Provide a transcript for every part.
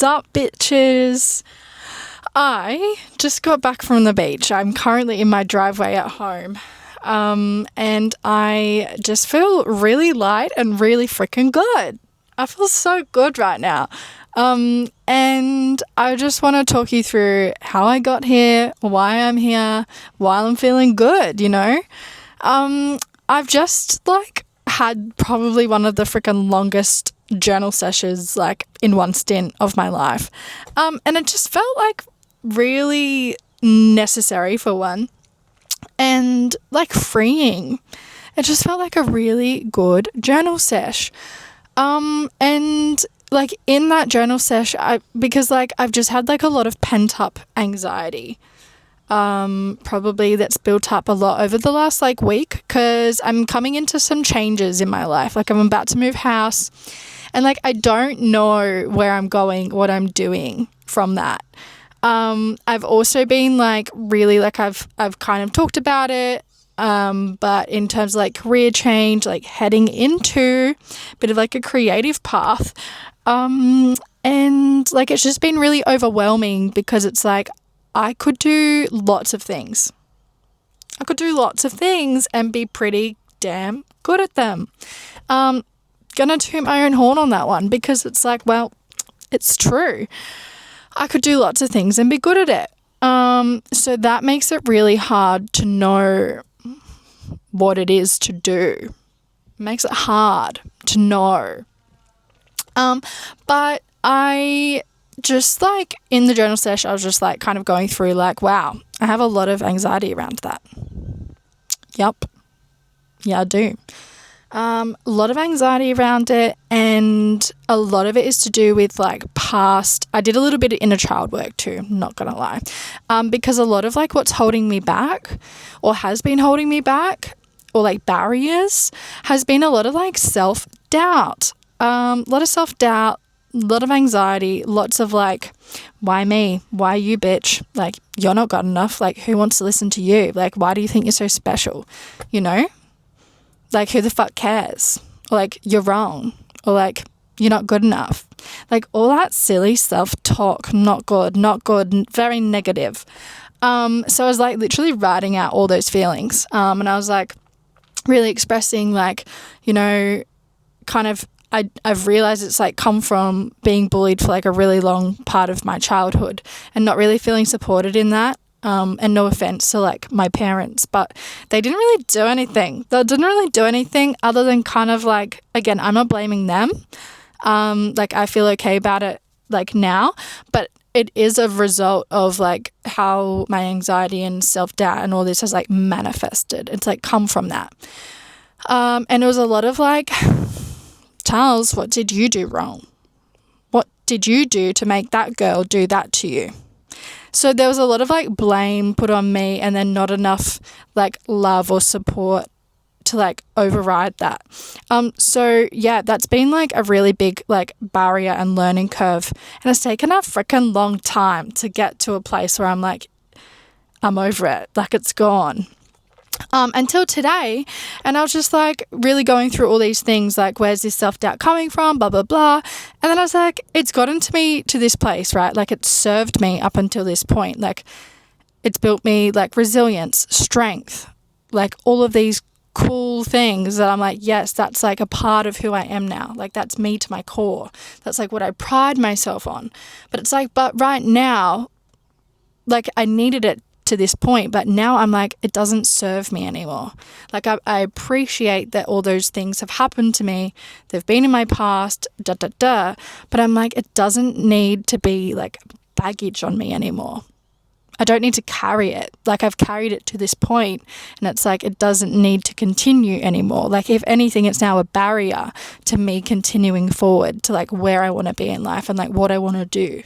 Sup, bitches? I just got back from the beach. I'm currently in my driveway at home. And I just feel really light and really freaking good. I feel so good right now. And I just want to talk you through how I got here, why I'm here, while I'm feeling good, you know? I've just had probably one of the freaking longest journal sessions in one stint of my life. And it just felt really necessary for one, and freeing. It just felt like a really good journal sesh. And in that journal sesh, because I've just had a lot of pent up anxiety, probably that's built up a lot over the last week, because I'm coming into some changes in my life. I'm about to move house, and I don't know where I'm going, what I'm doing from that. I've also been really I've kind of talked about it, but in terms of career change, heading into a bit of a creative path, and it's just been really overwhelming, because it's I could do lots of things. I could do lots of things and be pretty damn good at them. Gonna toot my own horn on that one, because it's well, it's true. I could do lots of things and be good at it. So that makes it really hard to know what it is to do. It makes it hard to know. But I just in the journal session, I was just kind of going through wow, I have a lot of anxiety around that. Yup. Yeah, I do. A lot of anxiety around it, and a lot of it is to do with past. I did a little bit of inner child work too, not gonna lie, because a lot of what's holding me back, or has been holding me back, or barriers, has been a lot of self-doubt, a lot of self-doubt, a lot of anxiety, lots of why me, why you, bitch, you're not good enough, who wants to listen to you, why do you think you're so special, you know? Who the fuck cares? Or you're wrong. Or you're not good enough. All that silly self-talk, not good, very negative. So I was literally writing out all those feelings. And I was really expressing kind of, I've realized it's come from being bullied for a really long part of my childhood, and not really feeling supported in that. And no offense to my parents, but they didn't really do anything. They didn't really do anything other than kind of again, I'm not blaming them. I feel okay about it now, but it is a result of how my anxiety and self-doubt and all this has manifested. It's come from that. And it was a lot of Talz, what did you do wrong? What did you do to make that girl do that to you? So there was a lot of blame put on me, and then not enough love or support to override that. So yeah, that's been a really big barrier and learning curve, and it's taken a freaking long time to get to a place where I'm I'm over it, it's gone. Until today, and I was just really going through all these things, where's this self-doubt coming from, blah blah blah, and then I was it's gotten to me to this place, right? It's served me up until this point, it's built me resilience, strength, all of these cool things that I'm yes, that's a part of who I am now, that's me to my core, that's what I pride myself on. But it's but right now, I needed it to this point, but now I'm it doesn't serve me anymore. I appreciate that all those things have happened to me, they've been in my past, but I'm it doesn't need to be baggage on me anymore. I don't need to carry it. I've carried it to this point, and it's it doesn't need to continue anymore. If anything, it's now a barrier to me continuing forward to where I want to be in life and what I want to do.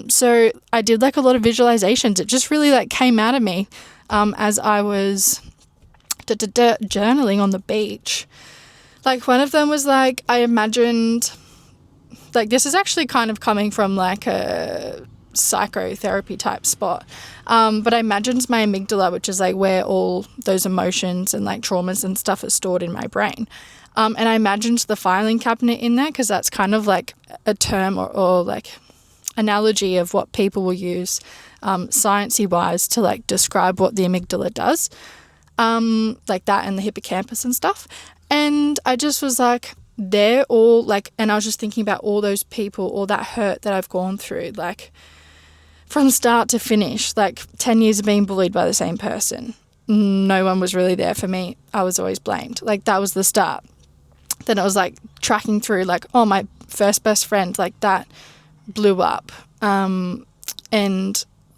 So I did a lot of visualizations. It just really came out of me as I was journaling on the beach. One of them was I imagined, this is actually kind of coming from a psychotherapy type spot, but I imagined my amygdala, which is where all those emotions and traumas and stuff are stored in my brain. And I imagined the filing cabinet in there, because that's kind of a term or analogy of what people will use sciencey wise to like describe what the amygdala does, like that and the hippocampus and stuff. And I just was like, they're all like, and I was just thinking about all those people, all that hurt that I've gone through, like from start to finish, like 10 years of being bullied by the same person. No one was really there for me. I was always blamed. Like that was the start. Then it was like tracking through like, oh, my first best friend, like that blew up. And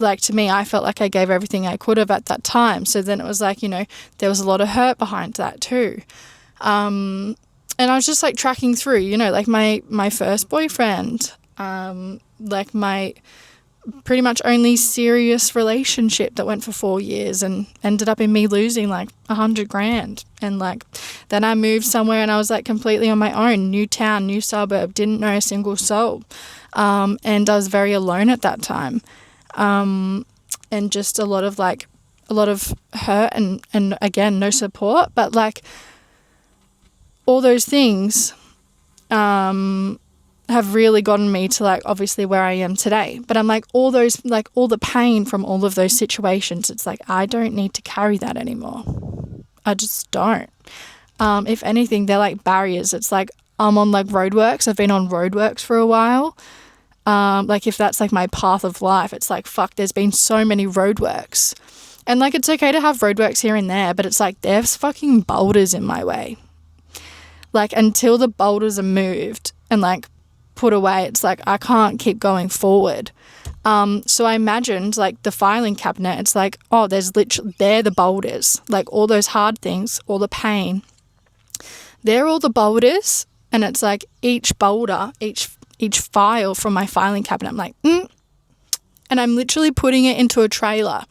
like to me, I felt like I gave everything I could have at that time. So then it was like, you know, there was a lot of hurt behind that too. And I was just like tracking through, you know, like my first boyfriend, like my pretty much only serious relationship that went for 4 years and ended up in me losing like $100,000. And like then I moved somewhere and I was like completely on my own, new town, new suburb, didn't know a single soul. And I was very alone at that time. And just a lot of hurt and again, no support, but like all those things, have really gotten me to like obviously where I am today. But I'm like all those, like all the pain from all of those situations, it's like I don't need to carry that anymore. I just don't. If anything, they're like barriers. It's like I'm on like roadworks. I've been on roadworks for a while. Like if that's like my path of life, it's like fuck, there's been so many roadworks. And like it's okay to have roadworks here and there, but it's like there's fucking boulders in my way. Like until the boulders are moved and like put away, it's like I can't keep going forward. So I imagined like the filing cabinet, it's like, oh, there's literally, they're the boulders, like all those hard things, all the pain, they're all the boulders. And it's like each boulder, each file from my filing cabinet, I'm like, and I'm literally putting it into a trailer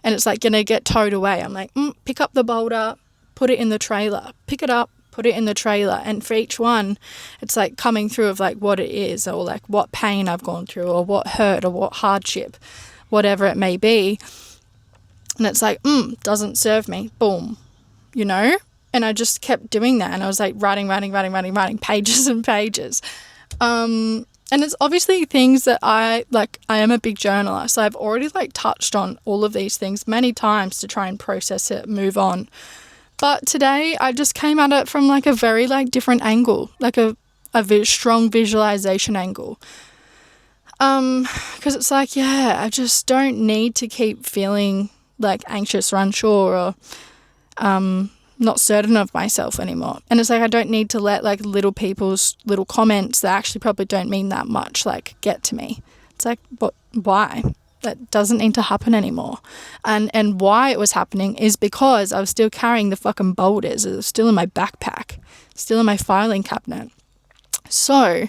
and it's like gonna get towed away. I'm like, pick up the boulder, put it in the trailer, pick it up, put it in the trailer. And for each one, it's like coming through of like what it is, or like what pain I've gone through, or what hurt, or what hardship, whatever it may be. And it's like, doesn't serve me, boom, you know? And I just kept doing that. And I was like writing pages and pages. And it's obviously things that I am a big journaler. So I've already like touched on all of these things many times to try and process it, move on. But today I just came at it from like a very like different angle, like a strong visualization angle. Because it's like, yeah, I just don't need to keep feeling like anxious or unsure or not certain of myself anymore. And it's like I don't need to let like little people's little comments that actually probably don't mean that much like get to me. It's like, but why? That doesn't need to happen anymore. And why it was happening is because I was still carrying the fucking boulders. It was still in my backpack, still in my filing cabinet. So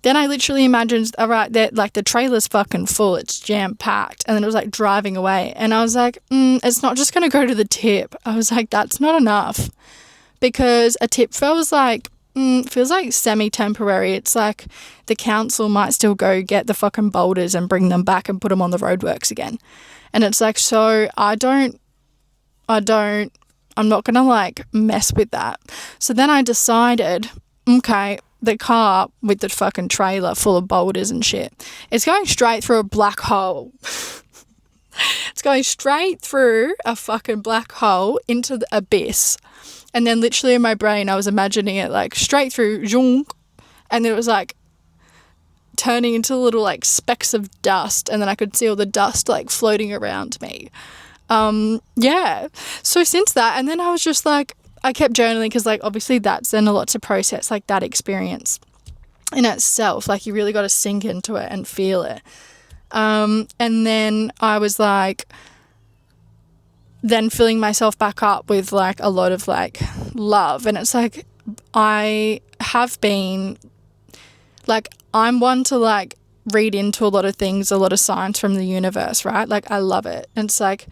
then I literally imagined, all right, that like the trailer's fucking full, it's jam-packed. And then it was like driving away. And I was like, it's not just going to go to the tip. I was like, that's not enough. Because a tip feels like semi-temporary. It's like the council might still go get the fucking boulders and bring them back and put them on the roadworks again. And it's like, so I'm not going to like mess with that. So then I decided, okay, the car with the fucking trailer full of boulders and shit, it's going straight through a black hole. It's going straight through a fucking black hole into the abyss. And then literally in my brain, I was imagining it like straight through, zhong, and then it was like turning into little like specks of dust. And then I could see all the dust like floating around me. Yeah. So since that, and then I was just like, I kept journaling because like obviously that's then a lot to process, like that experience in itself. Like you really got to sink into it and feel it. And then I was like, then filling myself back up with like a lot of like love. And it's like I have been like, I'm one to like read into a lot of things, a lot of science from the universe, right? Like I love it. And it's like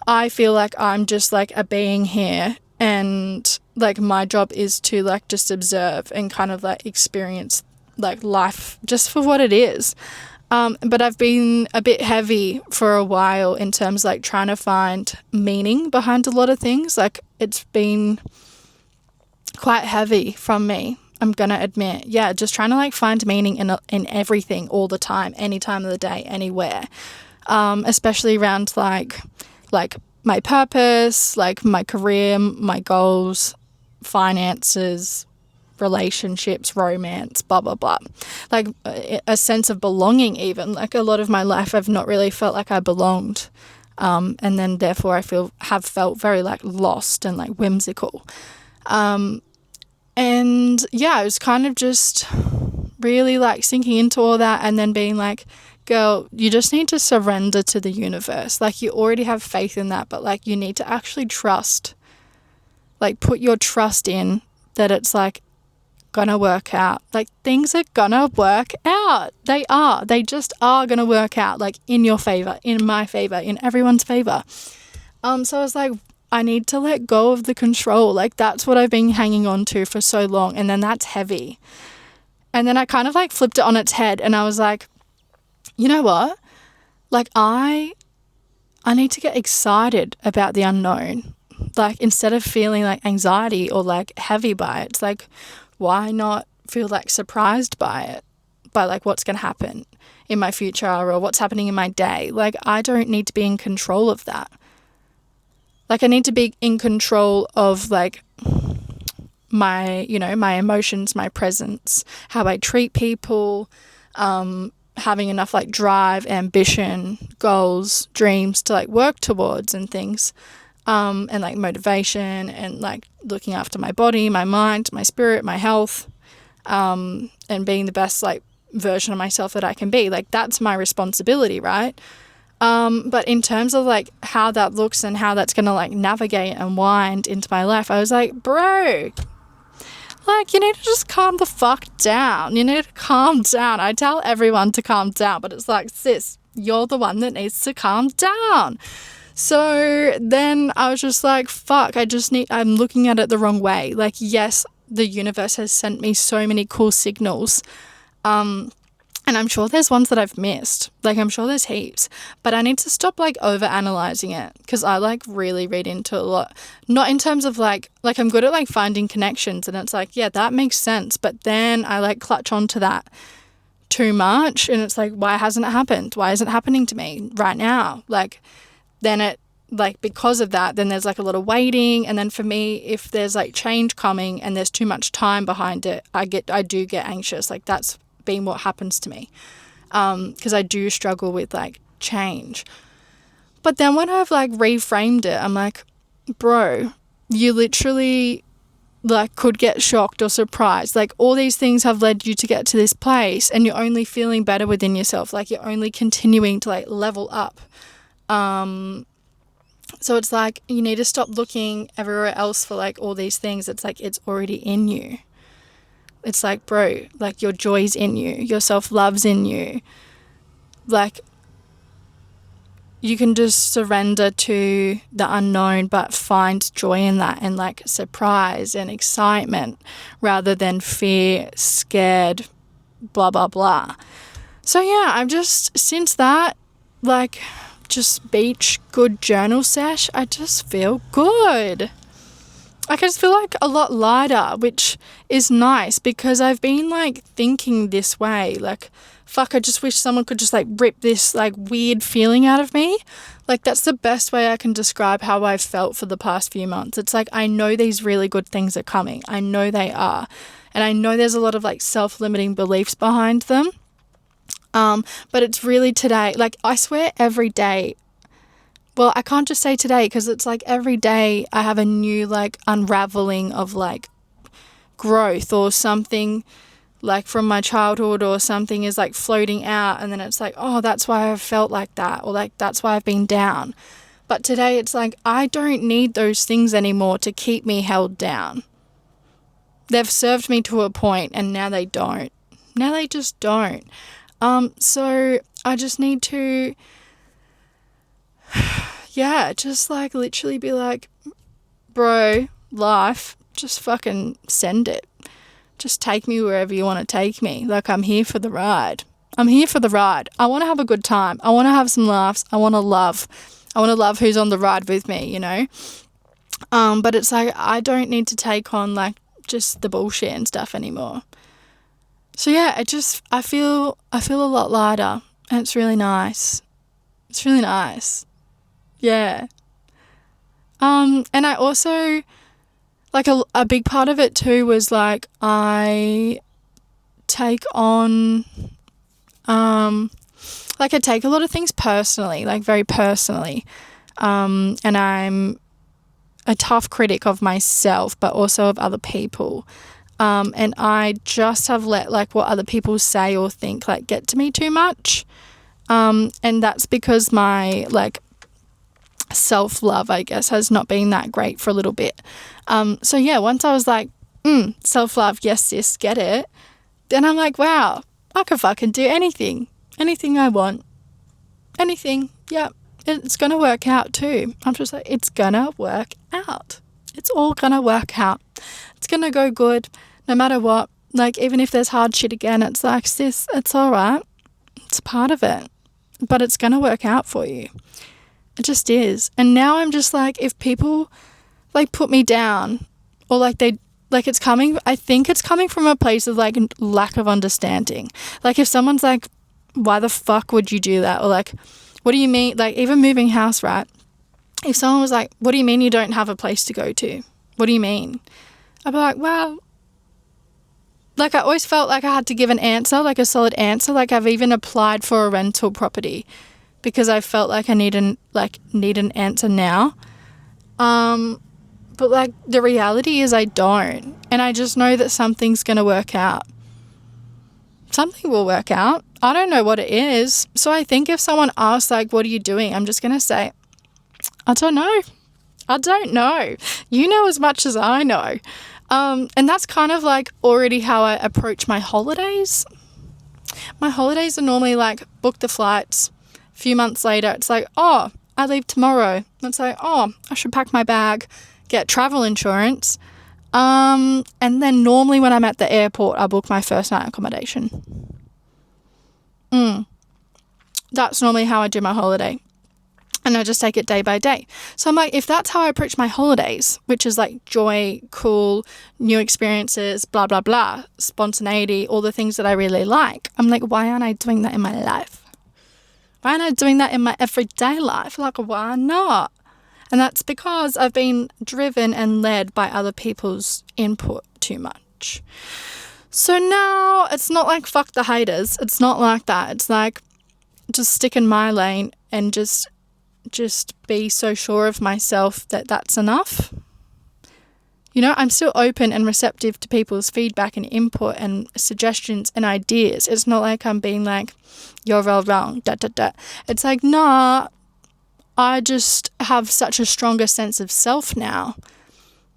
I feel like I'm just like a being here, and like my job is to like just observe and kind of like experience like life just for what it is. But I've been a bit heavy for a while in terms like trying to find meaning behind a lot of things. Like it's been quite heavy from me. I'm going to admit, yeah, just trying to like find meaning in everything all the time, any time of the day, anywhere. Especially around like my purpose, like my career, my goals, finances, relationships, romance, blah, blah, blah. Like a sense of belonging even. Like a lot of my life I've not really felt like I belonged. And then therefore I have felt very like lost and like whimsical. And yeah, I was kind of just really like sinking into all that and then being like, girl, you just need to surrender to the universe. Like you already have faith in that, but like you need to actually trust, like put your trust in that it's like gonna work out. Like things are gonna work out. They just are gonna work out, like in your favor, in my favor, in everyone's favor. So I was like, I need to let go of the control. Like that's what I've been hanging on to for so long, and then that's heavy. And then I kind of like flipped it on its head and I was like, you know what? Like I need to get excited about the unknown. Like instead of feeling like anxiety or like heavy by it, it's like, why not feel like surprised by it, by like what's going to happen in my future or what's happening in my day? Like I don't need to be in control of that. Like I need to be in control of like my, you know, my emotions, my presence, how I treat people, having enough like drive, ambition, goals, dreams to like work towards and things, and like motivation and like looking after my body, my mind, my spirit, my health, and being the best like version of myself that I can be. Like that's my responsibility, right? But in terms of like how that looks and how that's gonna like navigate and wind into my life, I was like, bro, like you need to just calm the fuck down. You need to calm down. I tell everyone to calm down, but it's like, sis, you're the one that needs to calm down. So then I was just like, fuck, I'm looking at it the wrong way. Like, yes, the universe has sent me so many cool signals. And I'm sure there's ones that I've missed. Like, I'm sure there's heaps. But I need to stop, like, over-analysing it because I, like, really read into a lot. Not in terms of, like I'm good at, like, finding connections and it's like, yeah, that makes sense. But then I, like, clutch onto that too much and it's like, why hasn't it happened? Why isn't it happening to me right now? Like, then it, like, because of that, then there's, like, a lot of waiting. And then for me, if there's, like, change coming and there's too much time behind it, I do get anxious. Like, that's been what happens to me because I do struggle with like change. But then when I've like reframed it, I'm like, bro, you literally like could get shocked or surprised. Like all these things have led you to get to this place and you're only feeling better within yourself. Like you're only continuing to like level up. So it's like you need to stop looking everywhere else for like all these things. It's like it's already in you. It's like, bro, like your joy's in you, your self-love's in you. Like you can just surrender to the unknown but find joy in that and like surprise and excitement rather than fear, scared, blah, blah, blah. So yeah, I've just, since that, like just beach good journal sesh, I just feel good. I just feel like a lot lighter, which is nice because I've been like thinking this way, like, fuck, I just wish someone could just like rip this like weird feeling out of me. Like that's the best way I can describe how I've felt for the past few months. It's like I know these really good things are coming. I know they are. And I know there's a lot of like self-limiting beliefs behind them. But it's really today, like I swear every day. Well, I can't just say today because it's like every day I have a new like unraveling of like growth or something like from my childhood or something is like floating out and then it's like, oh, that's why I've felt like that or like that's why I've been down. But today it's like I don't need those things anymore to keep me held down. They've served me to a point and now they don't. Now they just don't. So I just need to yeah, just like literally be like, bro, life, just fucking send it. Just take me wherever you want to take me. Like I'm here for the ride. I'm here for the ride. I want to have a good time. I want to have some laughs. I want to love. I want to love who's on the ride with me, you know? But it's like I don't need to take on like just the bullshit and stuff anymore. So yeah, I feel a lot lighter, and it's really nice. It's really nice. Yeah. And I also, like, a big part of it too was like I take on I take a lot of things personally, like very personally. And I'm a tough critic of myself, but also of other people. And I just have let like what other people say or think like get to me too much. And that's because my like self-love, I guess, has not been that great for a little bit. So yeah, once I was like, self-love, yes sis, get it. Then I'm like, wow, I can fucking do anything I want, anything. Yeah, it's gonna work out too. I'm just like, it's gonna work out. It's all gonna work out. It's gonna go good no matter what. Like, even if there's hard shit again, it's like, sis, it's all right. It's part of it, but it's gonna work out for you. It just is. And now I'm just like, if people like put me down or like they like it's coming, I think it's coming from a place of like lack of understanding. Like if someone's like, why the fuck would you do that? Or like, what do you mean? Like even moving house, right? If someone was like, what do you mean you don't have a place to go to? What do you mean? I'd be like, well, like I always felt like I had to give an answer, like a solid answer. Like I've even applied for a rental property because I felt like I need an answer now. But like the reality is I don't. And I just know that something's going to work out. Something will work out. I don't know what it is. So I think if someone asks like, what are you doing? I'm just going to say, I don't know. I don't know. You know as much as I know. And that's kind of like already how I approach my holidays. My holidays are normally like book the flights. A few months later, it's like, oh, I leave tomorrow. It's like, oh, I should pack my bag, get travel insurance. And then normally when I'm at the airport, I book my first night accommodation. That's normally how I do my holiday. And I just take it day by day. So I'm like, if that's how I approach my holidays, which is like joy, cool, new experiences, blah, blah, blah, spontaneity, all the things that I really like, I'm like, why aren't I doing that in my life? Why aren't I doing that in my everyday life? Like, why not? And that's because I've been driven and led by other people's input too much. So now it's not like fuck the haters. It's not like that. It's like just stick in my lane and just be so sure of myself that that's enough. You know, I'm still open and receptive to people's feedback and input and suggestions and ideas. It's not like I'm being like, you're all wrong, da da da. It's like, nah, I just have such a stronger sense of self now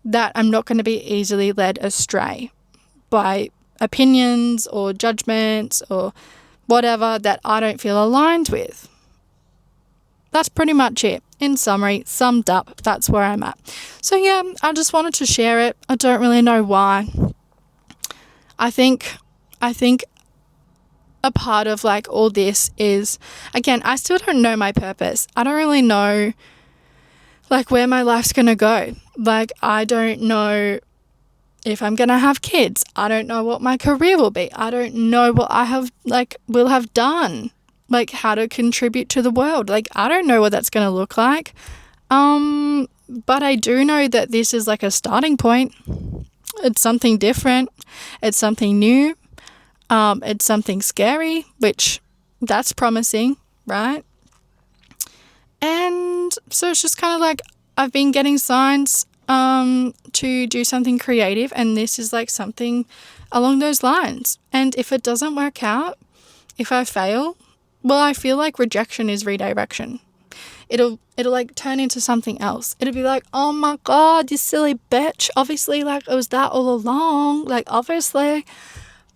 that I'm not going to be easily led astray by opinions or judgments or whatever that I don't feel aligned with. That's pretty much it. In summary, summed up, that's where I'm at. So yeah, I just wanted to share it. I don't really know why. I think a part of like all this is, again, I still don't know my purpose. I don't really know like where my life's going to go. Like I don't know if I'm going to have kids. I don't know what my career will be. I don't know what I will have done. Like how to contribute to the world. Like I don't know what that's going to look like. But I do know that this is like a starting point. It's something different. It's something new. It's something scary, which that's promising, right? And so it's just kind of like I've been getting signs to do something creative, and this is like something along those lines. And if it doesn't work out, if I fail, well, I feel like rejection is redirection. It'll like turn into something else. It'll be like, oh my God, you silly bitch. Obviously, like it was that all along. Like obviously.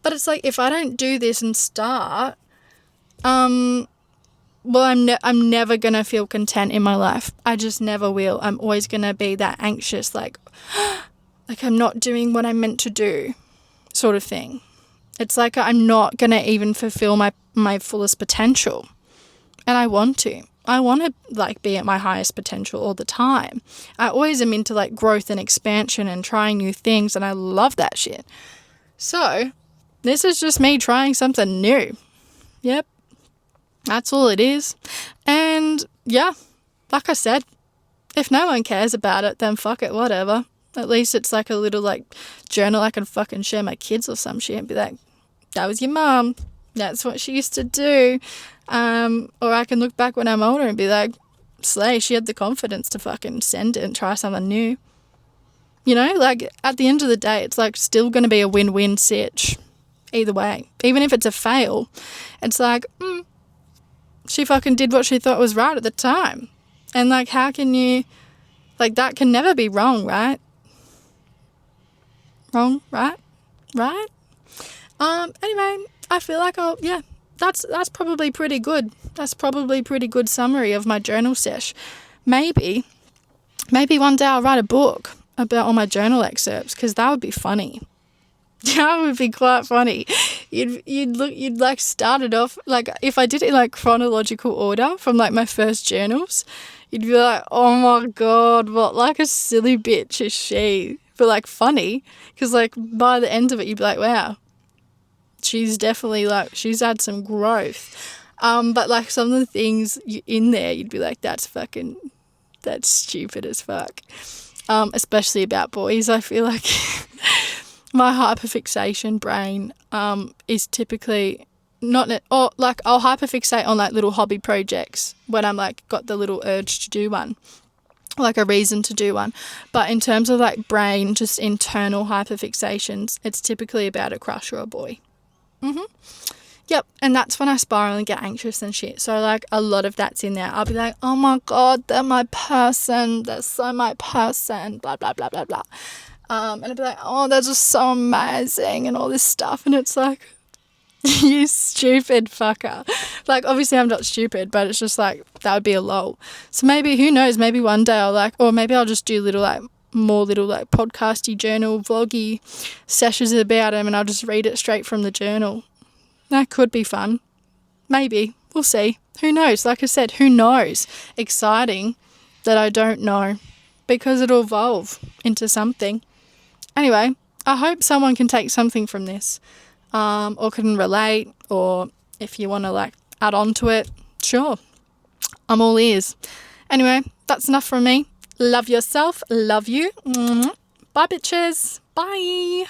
But it's like if I don't do this and start, well, I'm never gonna feel content in my life. I just never will. I'm always gonna be that anxious, like I'm not doing what I'm meant to do, sort of thing. It's like I'm not gonna even fulfill my fullest potential, and I want to. I want to like be at my highest potential all the time. I always am into like growth and expansion and trying new things, and I love that shit. So this is just me trying something new. Yep. That's all it is. And yeah, like I said, if no one cares about it, then fuck it, whatever. At least it's like a little like journal I can fucking share my kids or some shit and be like, that was your mum. That's what she used to do. Or I can look back when I'm older and be like, slay, she had the confidence to fucking send it and try something new. You know, like at the end of the day, it's like still going to be a win-win sitch either way. Even if it's a fail, it's like, she fucking did what she thought was right at the time. And like, how can you, like, that can never be wrong, right? Wrong, right? Right? Anyway, I feel like that's probably pretty good. That's probably pretty good summary of my journal sesh. Maybe one day I'll write a book about all my journal excerpts, because that would be funny. That would be quite funny. You'd like start it off, like if I did it in like chronological order from like my first journals, you'd be like, oh my God, what like a silly bitch is she? But like funny, because like by the end of it, you'd be like, wow, she's definitely like, she's had some growth. But like some of the things in there, you'd be like, that's stupid as fuck. Especially about boys, I feel like my hyperfixation brain is typically or like I'll hyperfixate on like little hobby projects when I'm like got the little urge to do one, like a reason to do one. But in terms of like brain, just internal hyperfixations, it's typically about a crush or a boy. Yep, and that's when I spiral and get anxious and shit. So like a lot of that's in there. I'll be like, oh my God, they're my person. They're so my person. Blah blah blah blah blah. And I'd be like, oh, they're just so amazing and all this stuff. And it's like, you stupid fucker. Like obviously I'm not stupid, but it's just like that would be a lol. So maybe, who knows? Maybe one day I'll like, or maybe I'll just do more little podcasty journal vloggy sessions about them, and I'll just read it straight from the journal. That could be fun. Maybe. We'll see. Who knows? Like I said, who knows? Exciting that I don't know, because it'll evolve into something. Anyway, I hope someone can take something from this, or can relate, or if you want to like add on to it, sure. I'm all ears. Anyway, that's enough from me. Love yourself. Love you. Bye, bitches. Bye.